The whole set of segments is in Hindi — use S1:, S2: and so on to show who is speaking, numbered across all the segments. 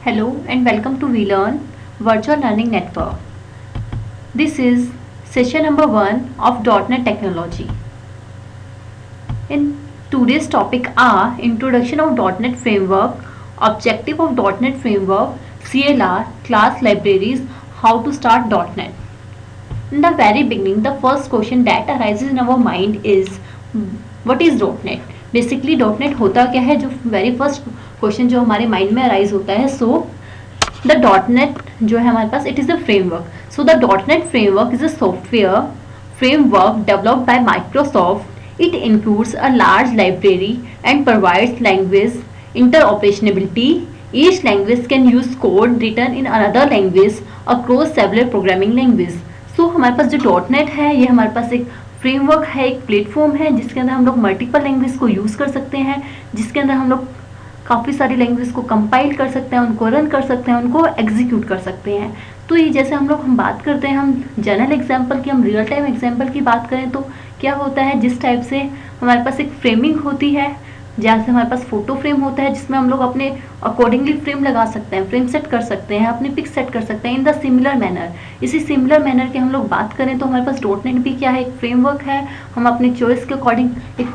S1: Hello and welcome to VLearn Virtual Learning Network. This is session number 1 of .NET Technology. In today's topic are Introduction of .NET Framework, Objective of .NET Framework, CLR, Class Libraries, How to Start .NET. In the very beginning, the first question that arises in our mind is what is .NET? Basically .NET होता क्या है, जो वेरी फर्स्ट क्वेश्चन जो हमारे माइंड में अराइज होता है. सो द .NET जो है हमारे पास, it is a framework. So the .NET framework is a software framework developed by Microsoft. It includes a large library and provides language interoperability. Each language can use code written in another language across several programming languages. So हमारे पास जो .NET है ये हमारे पास एक फ्रेमवर्क है, एक प्लेटफॉर्म है जिसके अंदर हम लोग मल्टीपल लैंग्वेज को यूज़ कर सकते हैं, जिसके अंदर हम लोग काफ़ी सारी लैंग्वेज को कंपाइल कर सकते हैं, उनको रन कर सकते हैं, उनको एग्जीक्यूट कर सकते हैं. तो ये जैसे हम बात करते हैं, हम जनरल एग्जांपल की, हम रियल टाइम एग्जांपल की बात करें तो क्या होता है, जिस टाइप से हमारे पास एक फ्रेमिंग होती है, जहाँ से हमारे पास फोटो फ्रेम होता है जिसमें हम लोग अपने अकॉर्डिंगली फ्रेम लगा सकते हैं, फ्रेम सेट कर सकते हैं, अपने पिक सेट कर सकते हैं इन द सिमिलर मैनर. इसी सिमिलर मैनर की हम लोग बात करें तो हमारे पास .NET भी क्या है, एक फ्रेमवर्क है. हम अपने चॉइस के अकॉर्डिंग, एक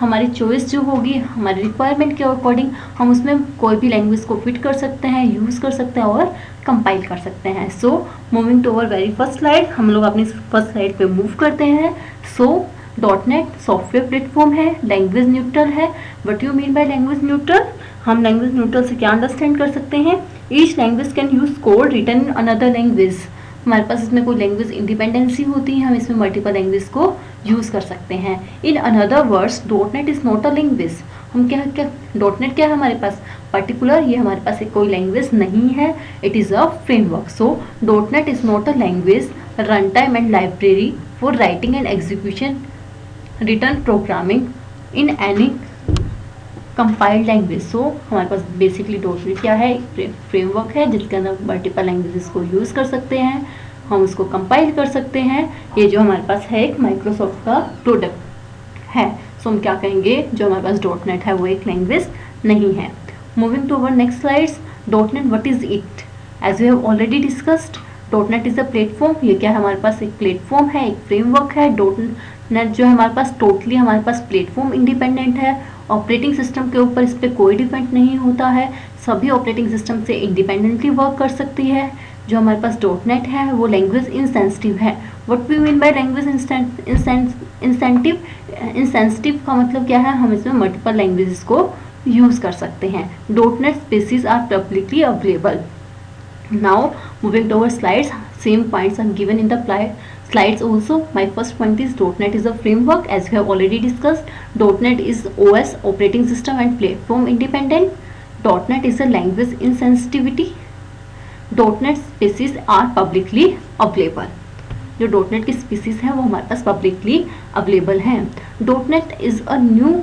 S1: हमारी चॉइस जो होगी हमारी रिक्वायरमेंट के अकॉर्डिंग हम उसमें कोई भी लैंग्वेज को फिट कर सकते हैं, यूज़ कर सकते हैं और कंपाइल कर सकते हैं. So moving to our very first slide, हम लोग अपनी फर्स्ट स्लाइड पे मूव करते हैं. सो .NET सॉफ्टवेयर प्लेटफॉर्म है, लैंग्वेज न्यूट्रल है. What you mean by language neutral? हम लैंग्वेज न्यूट्रल से क्या अंडरस्टैंड कर सकते हैं? Each language can use code written in another language. हमारे पास इसमें कोई लैंग्वेज इंडिपेंडेंसी होती है, हम इसमें मल्टीपल लैंग्वेज को यूज़ कर सकते हैं. In another words .NET is not a language. हम क्या .NET क्या है हमारे पास पर्टिकुलर, ये हमारे पास एक कोई लैंग्वेज नहीं है, it is a framework. So .NET is not a language, run time and library for writing and execution written programming in any compiled language. So हमारे पास बेसिकली .NET क्या है, फ्रेमवर्क है जिसके अंदर मल्टीपल लैंग्वेजेस को यूज़ कर सकते हैं, हम उसको कंपाइल कर सकते हैं. ये जो हमारे पास है एक माइक्रोसॉफ्ट का प्रोडक्ट है. सो हम क्या कहेंगे, जो हमारे पास .NET है वो एक लैंग्वेज नहीं है. Moving to our next slides, .NET what is it? As we have already discussed, .NET is a platform. ये क्या है हमारे पास, एक प्लेटफॉर्म है, एक फ्रेमवर्क है. .NET जो है हमारे पास टोटली हमारे पास प्लेटफॉर्म इंडिपेंडेंट है. ऑपरेटिंग सिस्टम के ऊपर इस पर कोई डिपेंड नहीं होता है, सभी ऑपरेटिंग सिस्टम से इंडिपेंडेंटली वर्क कर सकती है. जो हमारे पास .NET है वो लैंग्वेज इंसेंसिटिव है. What we mean by language insensitive का मतलब क्या है, हम इसमें मल्टीपल लैंग्वेजेस को यूज़ कर सकते हैं. .NET spaces are publicly available. Now moving to our slides, same points are given in the slides also. My first point is .NET is a framework, as we have already discussed. .NET is OS operating system and platform independent. .NET is a language insensitivity. .NET species are publicly available. जो .NET की species है वो हमारे पास publicly available हैं. .NET is a new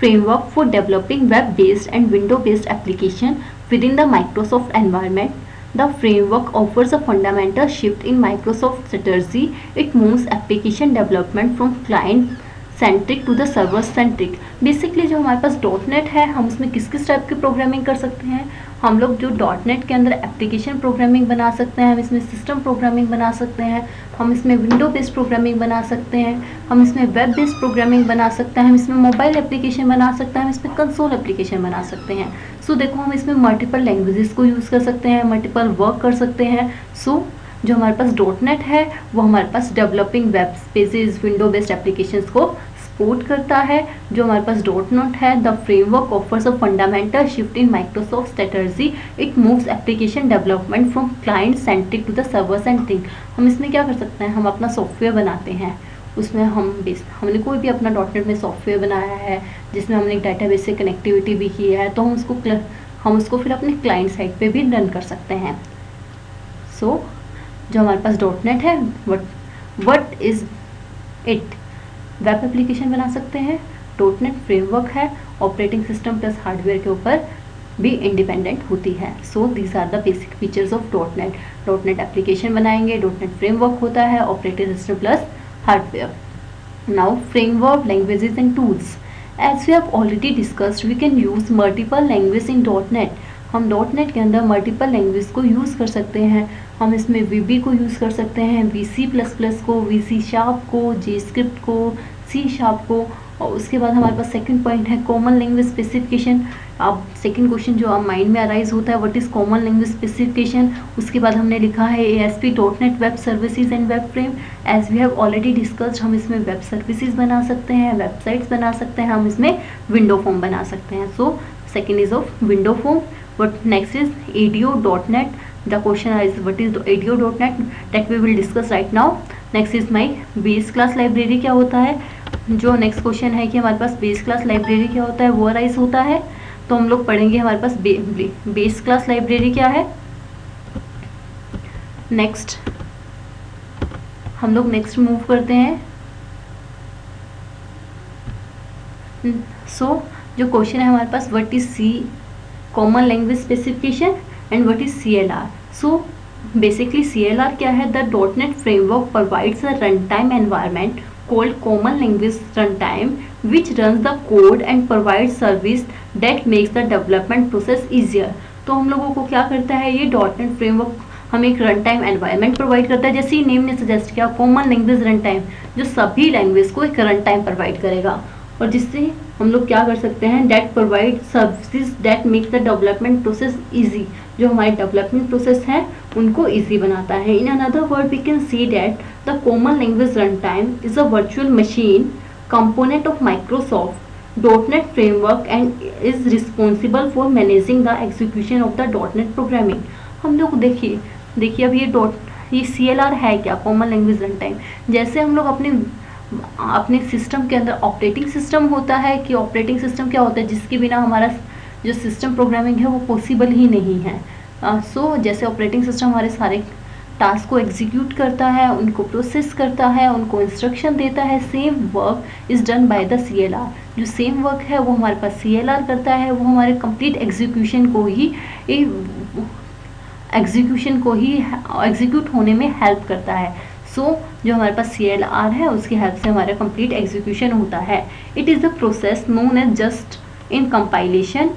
S1: framework for developing web-based and window-based application within the Microsoft environment. The framework offers a fundamental shift in Microsoft strategy. It moves application development from client-centric to the server-centric. Basically जो हमारे पास .NET है, हम उसमें किस किस टाइप की प्रोग्रामिंग कर सकते हैं. हम लोग जो .NET के अंदर एप्लीकेशन प्रोग्रामिंग बना सकते हैं, हम इसमें सिस्टम प्रोग्रामिंग बना सकते हैं, हम इसमें विंडो बेस्ड प्रोग्रामिंग बना सकते हैं, हम इसमें वेब बेस्ड प्रोग्रामिंग बना सकते हैं, हम इसमें मोबाइल एप्लीकेशन बना सकते हैं, हम इसमें कंसोल एप्लीकेशन बना सकते हैं. सो देखो हम इसमें मल्टीपल लैंग्वेजेस को यूज़ कर सकते हैं, मल्टीपल वर्क कर सकते हैं. सो जो हमारे पास .NET है वो हमारे पास developing web spaces, window based applications को सपोर्ट करता है. जो हमारे पास .NET है, the framework offers a fundamental shift in Microsoft strategy. It moves application development from client centric to the server centric. हम इसमें क्या कर सकते हैं, हम अपना सॉफ्टवेयर बनाते हैं, उसमें हमने कोई भी अपना .NET में सॉफ्टवेयर बनाया है जिसमें हमने एक डाटाबेस से कनेक्टिविटी भी की है, तो हम उसको फिर अपने क्लाइंट साइड पे भी रन कर सकते हैं. सो जो हमारे पास .NET है, what is it? Web application बना सकते हैं. .NET फ्रेमवर्क है, ऑपरेटिंग सिस्टम प्लस हार्डवेयर के ऊपर भी इंडिपेंडेंट होती है. So these are the basic features of .NET application बनाएंगे, .NET फ्रेमवर्क होता है, operating system plus hardware. Now framework, languages and tools. As we have already discussed, we can use multiple languages in .NET. हम .NET के अंदर मल्टीपल लैंग्वेज को यूज़ कर सकते हैं। हम इसमें VB को यूज़ कर सकते हैं, VC++ को, VC शार्प को, JScript को, C शार्प को। और उसके बाद हमारे पास सेकंड पॉइंट है कॉमन लैंग्वेज स्पेसिफिकेशन। अब सेकंड क्वेश्चन जो आप माइंड में अराइज होता है, what is common language specification. उसके बाद हमने लिखा है ASP.NET web services and web frame. As we have already discussed, हम इसमें वेब सर्विसेज बना सकते हैं, वेबसाइट्स बना सकते हैं, हम इसमें विंडो फॉर्म बना सकते हैं। So second is of window form. What next is ADO.NET. The question is what is ADO.NET, that we will discuss right now. Next is my base class library क्या होता है। जो नेक्स्ट क्वेश्चन है कि हमारे पास बेस क्लास लाइब्रेरी क्या होता है, वो अराइज होता है। तो हम लोग पढ़ेंगे हमारे पास बेस क्लास लाइब्रेरी क्या है। नेक्स्ट हम लोग नेक्स्ट मूव करते हैं। सो जो क्वेश्चन है हमारे पास, what is C common language specification and what is CLR। So basically CLR क्या है, the .NET framework provides a run time environment called common language runtime which runs the code and provides service that makes the development process easier। तो हम लोगों को क्या करता है ये .NET फ्रेमवर्क, हमें एक रन टाइम एनवायरनमेंट प्रोवाइड करता है, जैसे ही नेम ने सजेस्ट किया कॉमन लैंग्वेज रन टाइम, जो सभी लैंग्वेज को एक रन टाइम प्रोवाइड करेगा और जिससे हम लोग क्या कर सकते हैं, that provide services that makes the development process easy, जो हमारे डेवलपमेंट प्रोसेस हैं उनको इजी बनाता है। In another word we can see that the common language run time is a virtual machine component of Microsoft .NET framework and is responsible for managing the execution of the .NET programming. हम लोग देखिए अब ये CLR है क्या, कॉमन लैंग्वेज रन टाइम। जैसे हम लोग अपने सिस्टम के अंदर ऑपरेटिंग सिस्टम होता है कि ऑपरेटिंग सिस्टम क्या होता है, जिसके बिना हमारा जो सिस्टम प्रोग्रामिंग है वो पॉसिबल ही नहीं है। सो जैसे ऑपरेटिंग सिस्टम हमारे सारे टास्क को एग्जीक्यूट करता है, उनको प्रोसेस करता है, उनको इंस्ट्रक्शन देता है, same work is done by the CLR। जो सेम वर्क है वो हमारे पास CLR करता है, वो हमारे कंप्लीट एग्जीक्यूशन को ही एग्जीक्यूट होने में हेल्प करता है। जो हमारे पास CLR है उसकी हेल्प से हमारा कंप्लीट एग्जीक्यूशन होता है। It is the process known as just in compilation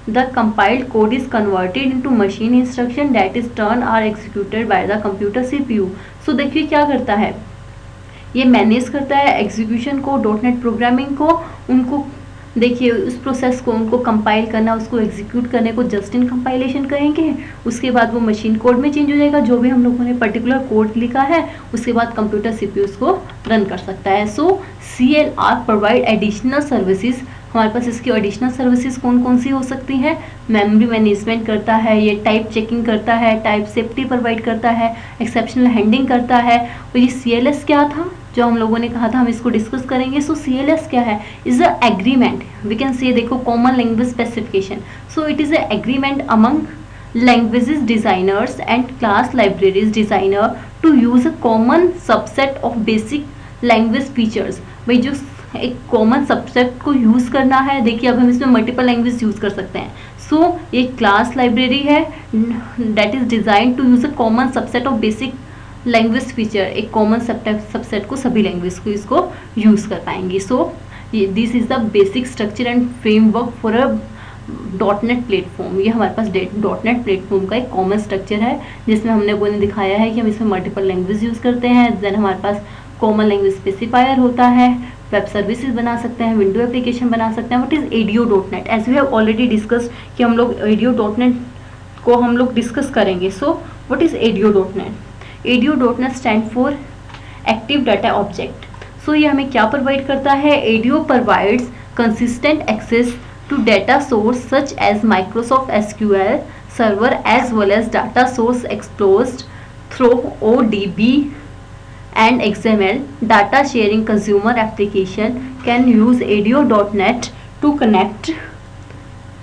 S1: the compiled code is converted into machine instruction that is turn are executed by the computer CPU। So देखिए क्या करता है, ये मैनेज करता है एग्जीक्यूशन को, .NET प्रोग्रामिंग को, उनको देखिए उस प्रोसेस को उनको कंपाइल करना, उसको एग्जीक्यूट करने को जस्ट इन कंपाइलेशन कहेंगे। उसके बाद वो मशीन कोड में चेंज हो जाएगा, जो भी हम लोगों ने पर्टिकुलर कोड लिखा है उसके बाद कंप्यूटर CPU उसको रन कर सकता है। सो CLR प्रोवाइड एडिशनल सर्विसेज। हमारे पास इसकी एडिशनल सर्विसेज कौन कौन सी हो सकती हैं, मेमोरी मैनेजमेंट करता है, ये टाइप चेकिंग करता है, टाइप सेफ्टी प्रोवाइड करता है, एक्सेप्शनल हैंडलिंग करता है। और ये CLS क्या था जो हम लोगों ने कहा था हम इसको डिस्कस करेंगे। सो CLS क्या है, is a agreement, we can say देखो common language specification. So it is a agreement among languages designers and class libraries designer to use a common subset of basic language features। भाई जो एक कॉमन सबसेट को यूज़ करना है, देखिए अब हम इसमें मल्टीपल लैंग्वेज यूज़ कर सकते हैं। सो ये क्लास लाइब्रेरी है that is design to use a common subset of basic language feature, एक कॉमन सबसेट को सभी लैंग्वेज को इसको यूज़ कर पाएंगी। So this is the basic structure and framework for a .NET platform. ये हमारे पास .NET प्लेटफॉर्म का एक कॉमन स्ट्रक्चर है जिसमें हमने दिखाया है कि हम इसमें मल्टीपल लैंग्वेज यूज़ करते हैं। देन हमारे पास कॉमन लैंग्वेज स्पेसिफायर होता है, वेब सर्विसेज बना सकते हैं, विंडो एप्लीकेशन बना सकते हैं। What is ADO.NET, as we have already discuss कि हम लोग ADO.NET को हम लोग डिस्कस करेंगे। So what is ADO.NET, ADO.NET stand for active data object. So ये हमें क्या प्रोवाइड करता है, ADO provides consistent access to data source such as Microsoft SQL server as well as data source exposed through ODB and XML. Data sharing consumer application can use ADO.NET to connect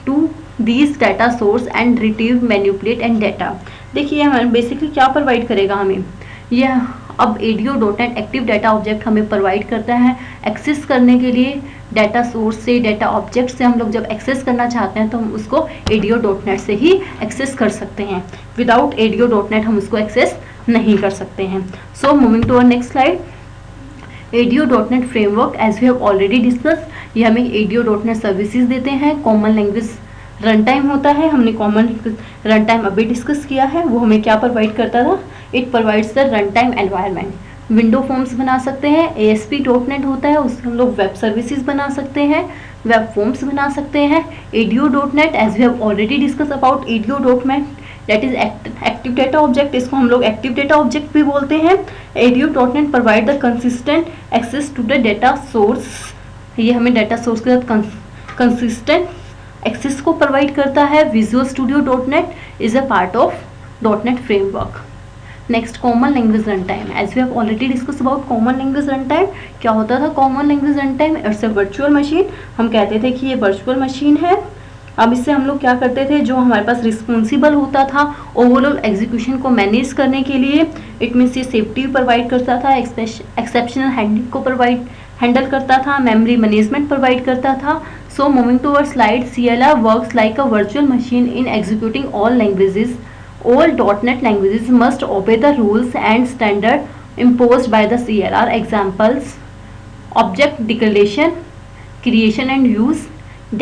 S1: to these data source and retrieve, manipulate and data। देखिए हमें बेसिकली क्या प्रोवाइड करेगा, हमें यह अब ADO.NET एक्टिव डाटा ऑब्जेक्ट हमें प्रोवाइड करता है एक्सेस करने के लिए। डाटा सोर्स से, डाटा ऑब्जेक्ट से हम लोग जब एक्सेस करना चाहते हैं तो हम उसको ADO.NET से ही एक्सेस कर सकते हैं। विदाउट ADO.NET हम उसको एक्सेस नहीं कर सकते हैं। So moving to our next slide, ADO.NEट framework as we have already discuss, ये हमें ADO.NEट सर्विसेज देते हैं, कॉमन लैंग्वेज रन टाइम होता है, हमने कॉमन रन टाइम अभी डिस्कस किया है, वो हमें क्या प्रोवाइड करता था, it provides the run time environment. Window forms बना सकते हैं, ASP.NET होता है, उससे हम लोग वेब सर्विसेज बना सकते हैं, वेब फॉर्म्स बना सकते हैं। ADO.NET as we have already discuss about ADO.NET, that is active data object, इसको हम लोग एक्टिव डेटा ऑब्जेक्ट भी बोलते हैं। ADO.NET provide the consistent access to the data source, ये हमें डेटा सोर्स के साथ कंसिस्टेंट एक्सेस को प्रोवाइड करता है। Visual Studio.NET is a part of .NET framework. Next, common language run time, as we have already discuss about common language run time. क्या होता था common language run time? It's a virtual machine, हम कहते थे कि ये वर्चुअल मशीन है। अब इससे हम लोग क्या करते थे, जो हमारे पास रिस्पॉन्सिबल होता था ओवरऑल एग्जीक्यूशन को मैनेज करने के लिए, इट मीन्स ये सेफ्टी प्रोवाइड करता था, एक्सेप्शनल हैंडलिंग को हैंडल करता था, मेमोरी मैनेजमेंट प्रोवाइड करता था। So moving toward slide, CLR works like a virtual machine in executing all languages. All .NET languages must obey the rules and standard imposed by the CLR. Examples: object declaration, creation and use,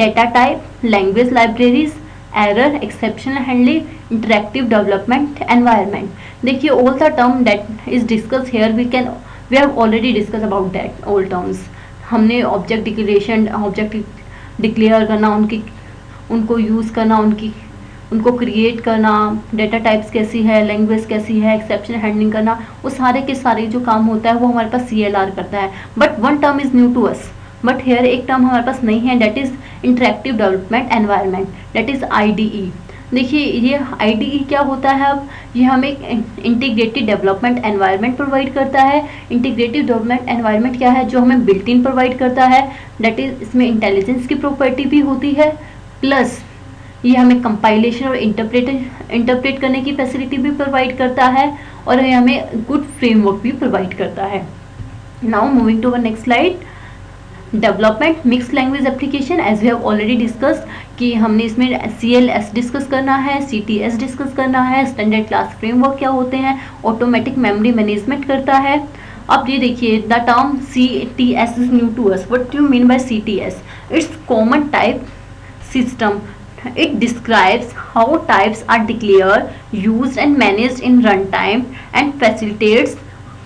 S1: data type, language libraries, error, exception handling, interactive development environment. देखिए all the term that is discussed here we have already discussed about that all terms. हमने object declaration, object declare करना, उनको यूज़ करना, उनको क्रिएट करना, डेटा टाइप्स कैसी है, लैंग्वेज कैसी है, एक्सेप्शन हैंडलिंग करना, वो सारे के सारे जो काम होता है वो हमारे पास CLR करता है। But one term is new to us, but here एक टर्म हमारे पास नहीं है, that is interactive development environment, that is IDE। देखिए ये IDE क्या होता है, अब ये हमें इंटीग्रेटेड डेवलपमेंट एनवायरनमेंट प्रोवाइड करता है। इंटीग्रेटेड डेवलपमेंट एनवायरनमेंट क्या है, जो हमें बिल्ट इन प्रोवाइड करता है, दैट इज़ इसमें इंटेलिजेंस की प्रॉपर्टी भी होती है, प्लस ये हमें कंपाइलेशन और इंटरप्रेट करने की फैसिलिटी भी प्रोवाइड करता है, और ये हमें गुड फ्रेमवर्क भी प्रोवाइड करता है। Now moving to our next slide, development mix language application, as we have already discuss कि हमने इसमें CLS डिस्कस करना है, CTS डिस्कस करना है, स्टैंडर्ड क्लास फ्रेमवर्क क्या होते हैं, ऑटोमेटिक मेमोरी मैनेजमेंट करता है। अब ये देखिए, the term CTS is new to us, what do you mean by CTS? It's common type system. It describes how types are declared, used and managed in runtime and facilitates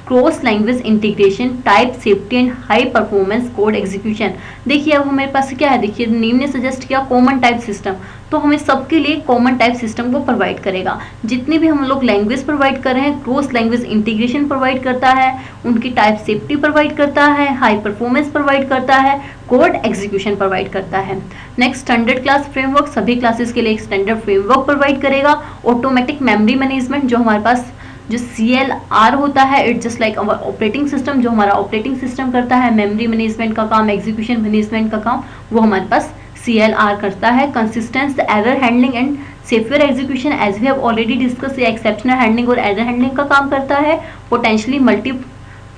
S1: cross-language integration, type safety and high performance code execution. देखिए अब हमारे पास क्या है, देखिए नेम ने सजेस्ट किया कॉमन टाइप सिस्टम, तो हमें सबके लिए कॉमन टाइप सिस्टम को प्रोवाइड करेगा। जितनी भी हम लोग लैंग्वेज प्रोवाइड कर रहे हैं, क्रॉस लैंग्वेज इंटीग्रेशन प्रोवाइड करता है, उनकी टाइप सेफ्टी प्रोवाइड करता है, हाई परफॉर्मेंस प्रोवाइड करता है, कोड एग्जीक्यूशन प्रोवाइड करता है। नेक्स्ट, स्टैंडर्ड क्लास फ्रेमवर्क, सभी क्लासेस के लिए एक स्टैंडर्ड फ्रेमवर्क प्रोवाइड करेगा। ऑटोमेटिक मेमोरी मैनेजमेंट, जो हमारे पास जो CLR होता है, it just like our operating system, जो हमारा ऑपरेटिंग सिस्टम करता है मेमोरी मैनेजमेंट का काम, एग्जीक्यूशन मैनेजमेंट का काम, वो हमारे पास CLR करता है। Consistence, error handling and safer execution, as we have already discuss, ये एक्सेप्शनल हैंडलिंग और एरर हैंडलिंग का काम करता है। पोटेंशियली मल्टी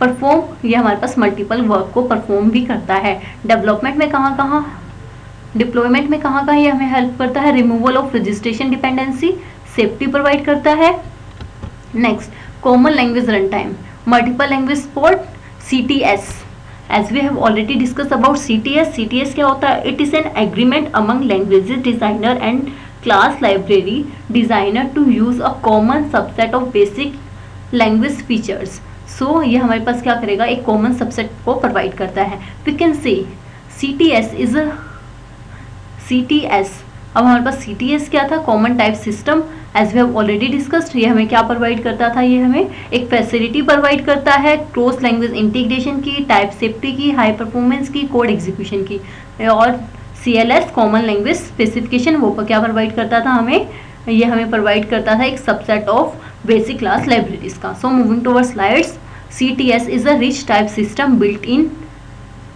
S1: परफॉर्म, ये हमारे पास मल्टीपल वर्क को परफॉर्म भी करता है। डेवलपमेंट में कहाँ डिप्लॉयमेंट में कहाँ ये हमें हेल्प करता है, removal of registration dependency, safety provide करता है। Next, common language run time, multiple language support, CTS, as we have already discuss about CTS क्या होता है? It is an agreement among languages designer and class library designer to use a common subset of basic language features. So ये हमारे पास क्या करेगा, एक कॉमन सबसेट को प्रोवाइड करता है। We can say CTS is a CTS, अब हमारे पास CTS क्या था, common type system, as we have already discussed. ये हमें क्या प्रोवाइड करता था, ये हमें एक फैसिलिटी प्रोवाइड करता है क्रॉस लैंग्वेज इंटीग्रेशन की, टाइप सेफ्टी की, हाई परफॉर्मेंस की, कोड एग्जीक्यूशन की। और CLS कॉमन लैंग्वेज स्पेसिफिकेशन, वो क्या प्रोवाइड करता था हमें, ये हमें प्रोवाइड करता था एक subset of basic class libraries का। So moving towards slides, CTS is a rich type system built in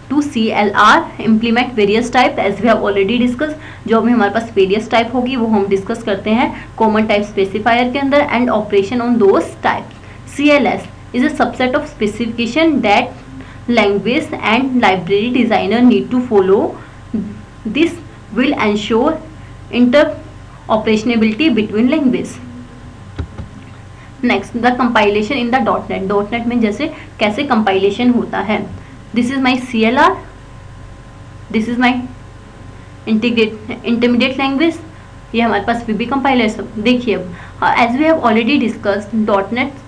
S1: to CLR, implement various type, as we have already discussed, जो भी हमारे पास various type होगी वो हम डिस्कस करते हैं common type specifier के अंदर, and operation on those types. CLS is a subset of specification that language and library designer need to follow. This will ensure interoperability between language. Next, the compilation in the .NET. .NET में जैसे कैसे compilation होता है. This is my CLR. This is my intermediate language. ये हमारे पास VB कंपाइलर। देखिए as we have already discussed .NET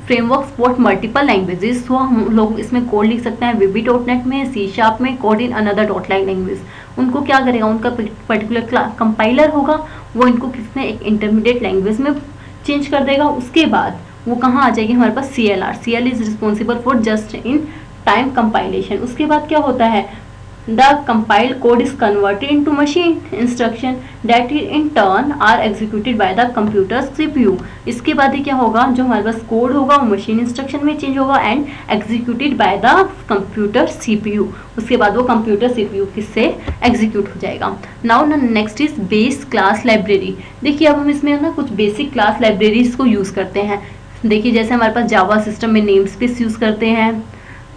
S1: framework support multiple languages, तो हम लोग इसमें कोड लिख सकते हैं VB .NET में, C# में, code in another .NET language. उनको क्या करेगा, उनका पर्टिकुलर कंपाइलर होगा, वो इनको किसने एक इंटरमीडिएट लैंग्वेज में चेंज कर देगा। उसके बाद वो कहाँ आ जाएगी हमारे पास CLR। CL is responsible for just in time compilation. उसके बाद क्या होता है, the compiled code is converted into machine instruction that in turn are executed by the computer CPU। इसके बाद क्या होगा, जो हमारे पास कोड होगा वो मशीन इंस्ट्रक्शन में चेंज होगा and executed by the computer CPU। उसके बाद वो कंप्यूटर CPU किससे एग्जीक्यूट हो जाएगा। Now next is base class library. देखिए अब हम इसमें ना कुछ बेसिक क्लास लाइब्रेरीज को यूज़ करते हैं। देखिए जैसे हमारे पास जावा सिस्टम में नेम स्पेस यूज़ करते हैं,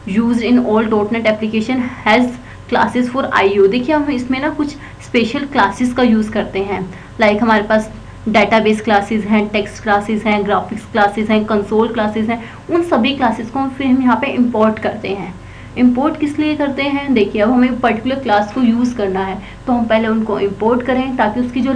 S1: use in all .NET application has classes for IO। देखिए हम इसमें ना कुछ स्पेशल क्लासेस का यूज़ करते हैं, लाइक हमारे पास डेटाबेस क्लासेस हैं, टेक्स्ट क्लासेस हैं, ग्राफिक्स क्लासेस हैं, कंसोल क्लासेस हैं। उन सभी क्लासेस को फिर हम यहाँ पे इंपोर्ट करते हैं। इंपोर्ट किस लिए करते हैं, देखिए अब हमें पर्टिकुलर क्लास को यूज़ करना है तो हम पहले उनको इंपोर्ट करें ताकि उसकी जो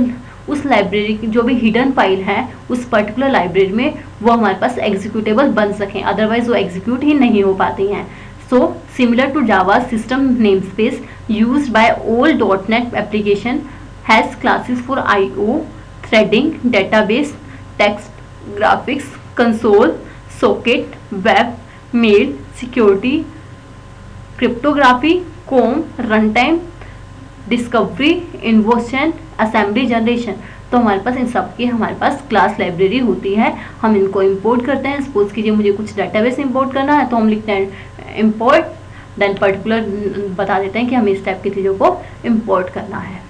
S1: उस लाइब्रेरी की जो भी हिडन फाइल है उस पर्टिकुलर लाइब्रेरी में वो हमारे पास एग्जीक्यूटेबल बन सकें, अदरवाइज वो एग्जीक्यूट ही नहीं हो पाती हैं। So similar to Java, system namespace used by all .NET application has classes for IO, threading, database, text, graphics, console, socket, web, mail, security, cryptography, COM, runtime, discovery, invocation, assembly generation। तो हमारे पास इन सब की हमारे पास क्लास लाइब्रेरी होती है, हम इनको इंपोर्ट करते हैं। सपोज कीजिए मुझे कुछ डाटाबेस इंपोर्ट करना है तो हम लिखते हैं इंपोर्ट, देन पर्टिकुलर बता देते हैं कि हमें इस टाइप की चीज़ों को इंपोर्ट करना है।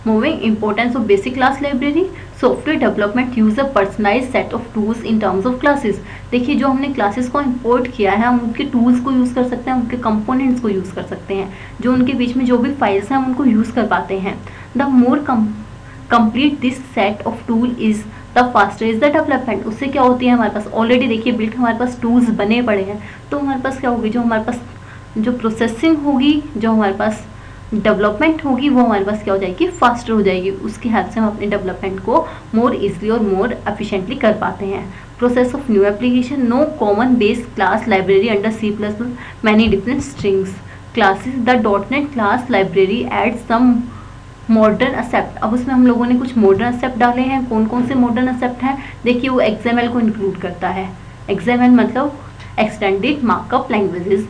S1: Moving importance of basic class library. Software development use a personalize set of tools in terms of classes. देखिए जो हमने क्लासेस को इंपोर्ट किया है हम उनके टूल्स को यूज़ कर सकते हैं, उनके कंपोनेंट्स को यूज़ कर सकते हैं, जो उनके बीच में जो भी फाइल्स हैं हम उनको यूज़ कर पाते हैं। The more complete this set of tool is the faster is the development. उससे क्या होती है, हमारे पास ऑलरेडी देखिए बिल्ट हमारे पास टूल्स बने पड़े हैं, तो हमारे पास क्या होगी, जो हमारे पास जो प्रोसेसिंग होगी, जो हमारे पास डेवलपमेंट होगी वो हमारे पास क्या हो जाएगी, फास्टर हो जाएगी। उसकी हेल्प से हम अपने डेवलपमेंट को मोर इजली और मोर एफिशिएंटली कर पाते हैं। Process of new application. No common base class library under C++, many different strings classes. The .NET class library add some modern except. अब उसमें हम लोगों ने कुछ मॉडर्न एक्सेप्ट डाले हैं। कौन कौन से मॉडर्न एक्सेप्ट हैं, देखिए वो XML को इंक्लूड करता है। XML मतलब एक्सटेंडेड मार्कअप लैंग्वेजेस।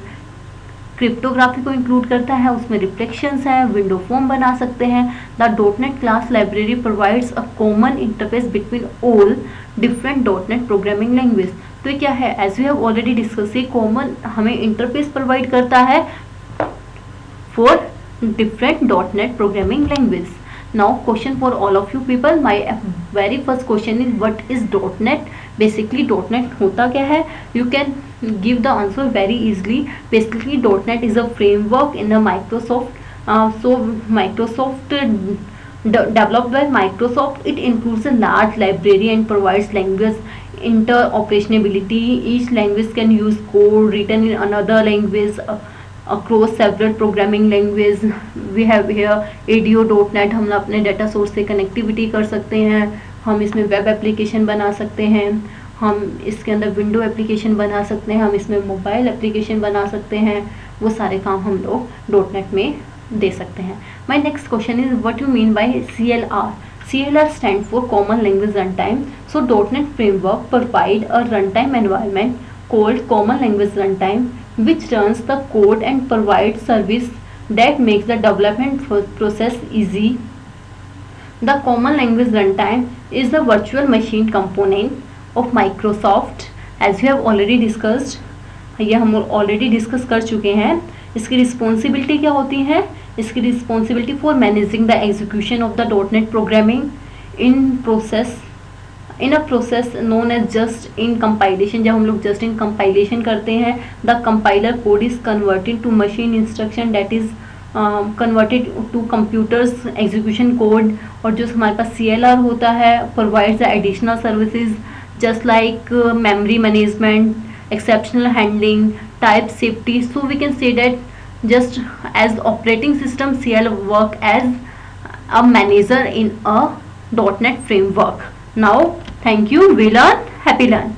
S1: क्रिप्टोग्राफी को इंक्लूड करता है, उसमें रिफ्लेक्शंस है, विंडो फॉर्म बना सकते हैं। The .NET class library provides a common interface between all different .NET programming language. तो ये क्या है, as we have already discuss, ये कॉमन हमें इंटरफेस प्रोवाइड करता है for different .NET programming language. Now question for all of you people, my very first question is what is .NET? Basically .NET होता क्या है, you can give the answer very easily. Basically .NET is a framework in the Microsoft, so Microsoft developed by Microsoft. It includes a large library and provides language interoperability. Each language can use code written in another language across several programming language. We have here ADO.NET, हम अपने डाटा सोर्स से कनेक्टिविटी कर सकते हैं, हम इसमें वेब एप्लीकेशन बना सकते हैं, हम इसके अंदर विंडो एप्लीकेशन बना सकते हैं, हम इसमें मोबाइल एप्लीकेशन बना सकते हैं। वो सारे काम हम लोग .NET में दे सकते हैं। My next question is what you mean bye CLR? CLR stands for Common Language Runtime. So .NET framework provide a runtime environment called Common Language Runtime, which runs the code and provides service that makes the development process easy. The Common Language Runtime is the virtual machine component of Microsoft, as we have already discussed. ये हम ऑलरेडी डिस्कस कर चुके हैं। इसकी रिस्पॉन्सिबिलिटी क्या होती है, इसकी responsibility for managing the execution of the .NET programming in a process known as just in compilation. जब हम लोग जस्ट इन कंपाइलेशन करते हैं, the compiler code is converted to machine instruction that is converted to computers execution code. और जो हमारे पास CLR होता है provides the additional services just like memory management, exceptional handling, type safety. So we can say that just as operating system CL work as a manager in a .NET framework. Now, thank you. We learn, happy learn.